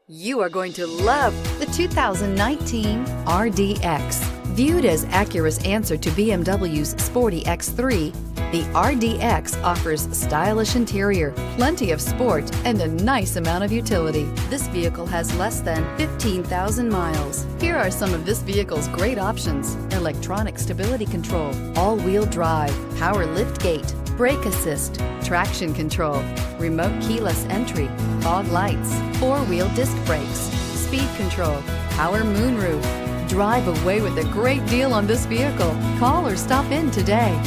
You are going to love the 2019 RDX. Viewed as Acura's answer to BMW's sporty X3, the RDX offers stylish interior, plenty of sport, and a nice amount of utility. This vehicle has less than 15,000 miles. Here are some of this vehicle's great options: electronic stability control, all-wheel drive, power liftgate, brake assist, traction control, remote keyless entry, fog lights, four-wheel disc brakes, speed control, power moonroof. Drive away with a great deal on this vehicle. Call or stop in today.